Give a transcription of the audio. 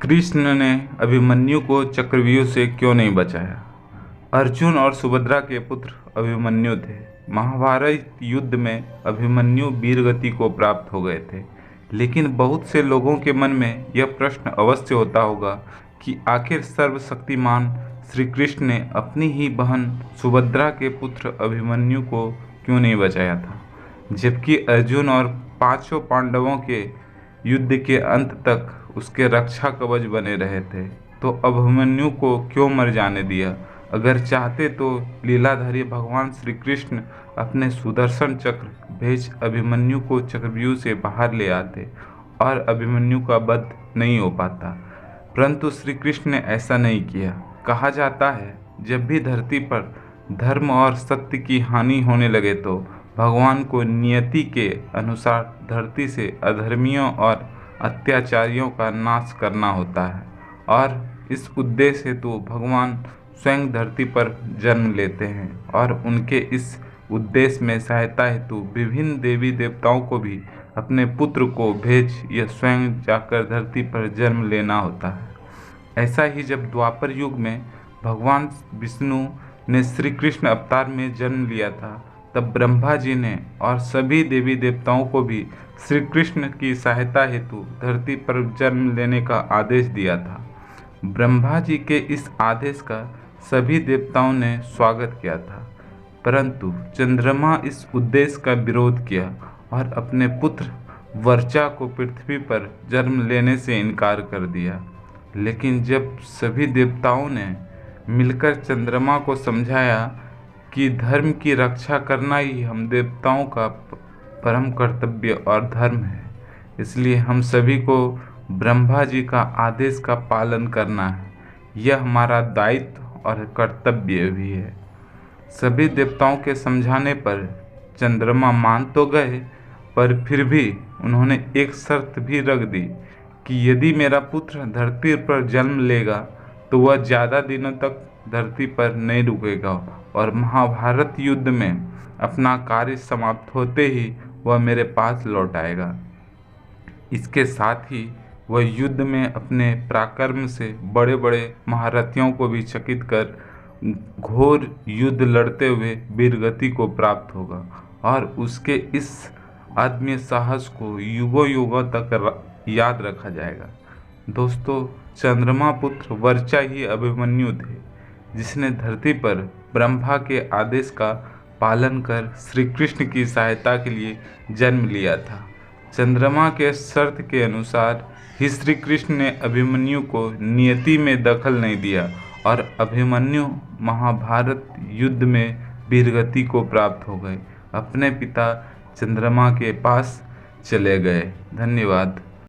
कृष्ण ने अभिमन्यु को चक्रव्यूह से क्यों नहीं बचाया? अर्जुन और सुभद्रा के पुत्र अभिमन्यु थे। महाभारत युद्ध में अभिमन्यु वीरगति को प्राप्त हो गए थे। लेकिन बहुत से लोगों के मन में यह प्रश्न अवश्य होता होगा कि आखिर सर्वशक्तिमान श्री कृष्ण ने अपनी ही बहन सुभद्रा के पुत्र अभिमन्यु को क्यों नहीं बचाया था, जबकि अर्जुन और पांचों पांडवों के युद्ध के अंत तक उसके रक्षा कवच बने रहे थे। तो अभिमन्यु को क्यों मर जाने दिया? अगर चाहते तो लीलाधारी भगवान श्री कृष्ण अपने सुदर्शन चक्र भेज अभिमन्यु को चक्रव्यूह से बाहर ले आते और अभिमन्यु का वध नहीं हो पाता। परंतु श्री कृष्ण ने ऐसा नहीं किया। कहा जाता है, जब भी धरती पर धर्म और सत्य की हानि होने लगे तो भगवान को नियति के अनुसार धरती से अधर्मियों और अत्याचारियों का नाश करना होता है, और इस उद्देश्य हेतु भगवान स्वयं धरती पर जन्म लेते हैं और उनके इस उद्देश्य में सहायता हेतु विभिन्न देवी देवताओं को भी अपने पुत्र को भेज यह स्वयं जाकर धरती पर जन्म लेना होता है। ऐसा ही जब द्वापर युग में भगवान विष्णु ने श्री कृष्ण अवतार में जन्म लिया था, तब ब्रह्मा जी ने और सभी देवी देवताओं को भी श्री कृष्ण की सहायता हेतु धरती पर जन्म लेने का आदेश दिया था। ब्रह्मा जी के इस आदेश का सभी देवताओं ने स्वागत किया था, परंतु चंद्रमा इस उद्देश्य का विरोध किया और अपने पुत्र वर्चा को पृथ्वी पर जन्म लेने से इनकार कर दिया। लेकिन जब सभी देवताओं ने मिलकर चंद्रमा को समझाया कि धर्म की रक्षा करना ही हम देवताओं का परम कर्तव्य और धर्म है, इसलिए हम सभी को ब्रह्मा जी का आदेश का पालन करना है। यह हमारा दायित्व और कर्तव्य भी है। सभी देवताओं के समझाने पर चंद्रमा मान तो गए, पर फिर भी उन्होंने एक शर्त भी रख दी कि यदि मेरा पुत्र धरती पर जन्म लेगा तो वह ज़्यादा दिनों तक धरती पर नहीं रुकेगा और महाभारत युद्ध में अपना कार्य समाप्त होते ही वह मेरे पास लौट आएगा। इसके साथ ही वह युद्ध में अपने पराक्रम से बड़े बड़े महारथियों को भी चकित कर घोर युद्ध लड़ते हुए वीरगति को प्राप्त होगा और उसके इस आदमी साहस को युगों युगों तक याद रखा जाएगा। दोस्तों, चंद्रमा पुत्र वर्चा ही अभिमन्यु थे, जिसने धरती पर ब्रह्मा के आदेश का पालन कर श्री कृष्ण की सहायता के लिए जन्म लिया था। चंद्रमा के शर्त के अनुसार ही श्री कृष्ण ने अभिमन्यु को नियति में दखल नहीं दिया और अभिमन्यु महाभारत युद्ध में वीरगति को प्राप्त हो गए, अपने पिता चंद्रमा के पास चले गए। धन्यवाद।